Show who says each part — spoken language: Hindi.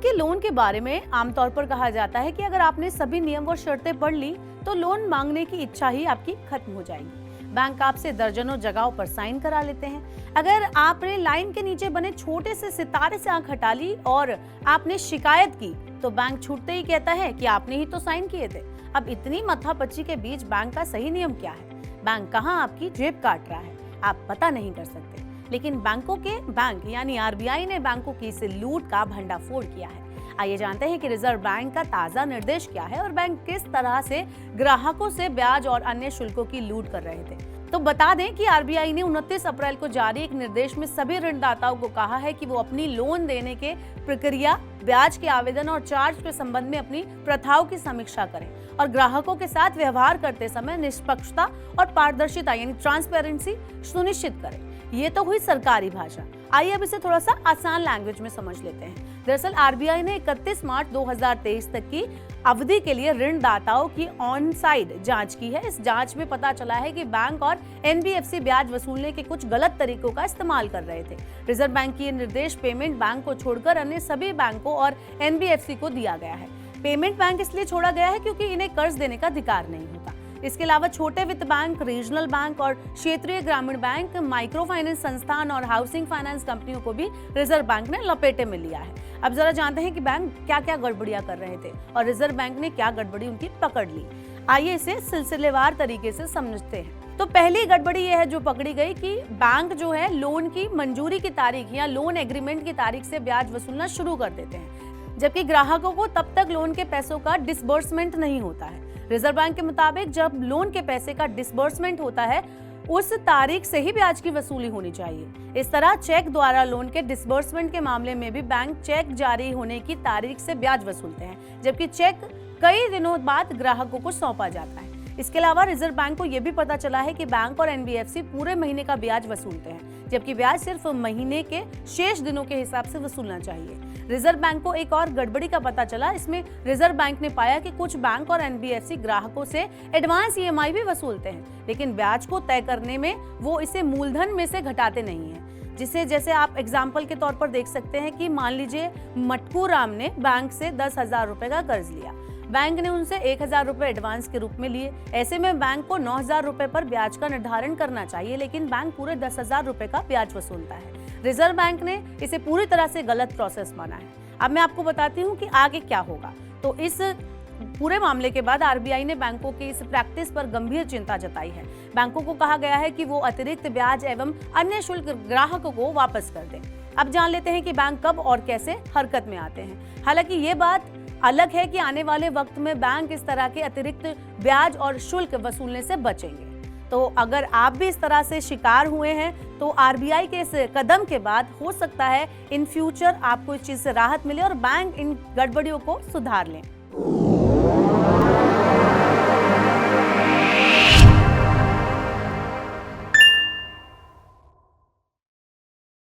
Speaker 1: देखिए, लोन के बारे में आमतौर पर कहा जाता है कि अगर आपने सभी नियम और शर्तें पढ़ ली तो लोन मांगने की इच्छा ही आपकी खत्म हो जाएगी। बैंक आपसे दर्जनों जगहों पर साइन करा लेते हैं। अगर आपने लाइन के नीचे बने छोटे से सितारे से आंख हटा ली और आपने शिकायत की तो बैंक छूटते ही कहता है कि आपने ही तो साइन किए थे। अब इतनी माथापच्ची के बीच बैंक का सही नियम क्या है? बैंक कहाँ आपकी जेब काट रहा है, आप पता नहीं कर सकते। लेकिन बैंक यानी आरबीआई ने बैंकों की इस लूट का भंडाफोड़ किया है। आइए जानते हैं कि रिजर्व बैंक का ताजा निर्देश क्या है और बैंक किस तरह से ग्राहकों से ब्याज और अन्य शुल्कों की लूट कर रहे थे। तो बता दें कि आरबीआई ने 29 अप्रैल को जारी एक निर्देश में सभी ऋणदाताओं को कहा है कि वो अपनी लोन देने के प्रक्रिया, ब्याज के आवेदन और चार्ज के संबंध में अपनी प्रथाओं की समीक्षा करें और ग्राहकों के साथ व्यवहार करते समय निष्पक्षता और पारदर्शिता यानी ट्रांसपेरेंसी सुनिश्चित करें। ये तो हुई सरकारी भाषा। आइए अब इसे थोड़ा सा आसान लैंग्वेज में समझ लेते हैं। दरअसल आरबीआई ने 31 मार्च 2023 तक की अवधि के लिए ऋणदाताओं की ऑन साइड जांच की है। इस जांच में पता चला है कि बैंक और एनबीएफसी ब्याज वसूलने के कुछ गलत तरीकों का इस्तेमाल कर रहे थे। रिजर्व बैंक की ये निर्देश पेमेंट बैंक को छोड़कर अन्य सभी बैंकों और एनबीएफसी को दिया गया है। पेमेंट बैंक इसलिए छोड़ा गया है क्योंकि इन्हें कर्ज देने का अधिकार नहीं होता। इसके अलावा छोटे वित्त बैंक, रीजनल बैंक और क्षेत्रीय ग्रामीण बैंक, माइक्रो फाइनेंस संस्थान और हाउसिंग फाइनेंस कंपनियों को भी रिजर्व बैंक ने लपेटे में लिया है। अब जरा जानते हैं कि बैंक क्या क्या गड़बड़ियां कर रहे थे और रिजर्व बैंक ने क्या गड़बड़ी उनकी पकड़ ली। आइए इसे सिलसिलेवार तरीके से समझते हैं। तो पहली गड़बड़ी यह है जो पकड़ी गई कि बैंक जो है लोन की मंजूरी की तारीख या लोन एग्रीमेंट की तारीख से ब्याज वसूलना शुरू कर देते हैं, जबकि ग्राहकों को तब तक लोन के पैसों का डिसबर्समेंट नहीं होता है। रिजर्व बैंक के मुताबिक जब लोन के पैसे का डिसबर्समेंट होता है उस तारीख से ही ब्याज की वसूली होनी चाहिए। इस तरह चेक द्वारा लोन के डिसबर्समेंट के मामले में भी बैंक चेक जारी होने की तारीख से ब्याज वसूलते हैं, जबकि चेक कई दिनों बाद ग्राहकों को सौंपा जाता है। इसके अलावा रिजर्व बैंक को यह भी पता चला है कि बैंक और एनबीएफसी पूरे महीने का ब्याज वसूलते हैं, जबकि ब्याज सिर्फ महीने के शेष दिनों के हिसाब से वसूलना चाहिए। रिजर्व बैंक को एक और गड़बड़ी का पता चला। इसमें रिजर्व बैंक ने पाया कि कुछ बैंक और एनबीएफसी ग्राहकों से एडवांस ईएमआई भी वसूलते हैं, लेकिन ब्याज को तय करने में वो इसे मूलधन में से घटाते नहीं हैं। जैसे आप एग्जाम्पल के तौर पर देख सकते हैं कि मान लीजिए मटकू राम ने बैंक से 10,000 रुपए का कर्ज लिया। बैंक ने उनसे 1,000 रुपए एडवांस के रूप में लिए। ऐसे में बैंक को 9,000 रुपए पर ब्याज का निर्धारण करना चाहिए, लेकिन बैंक पूरे 10,000 रुपए का ब्याज वसूलता है। रिजर्व बैंक ने इसे पूरी तरह से गलत प्रोसेस माना है। अब मैं आपको बताती हूँ कि आगे क्या होगा। तो इस पूरे मामले के बाद आरबीआई ने बैंकों की इस प्रैक्टिस पर गंभीर चिंता जताई है। बैंकों को कहा गया है कि वो अतिरिक्त ब्याज एवं अन्य शुल्क ग्राहकों को वापस कर दें। अब जान लेते हैं कि बैंक कब और कैसे हरकत में आते हैं। हालांकि ये बात अलग है कि आने वाले वक्त में बैंक इस तरह के अतिरिक्त ब्याज और शुल्क वसूलने से बचेंगे। तो अगर आप भी इस तरह से शिकार हुए हैं तो आरबीआई के इस कदम के बाद हो सकता है इन फ्यूचर आपको इस चीज से राहत मिले और बैंक इन गड़बड़ियों को सुधार लें।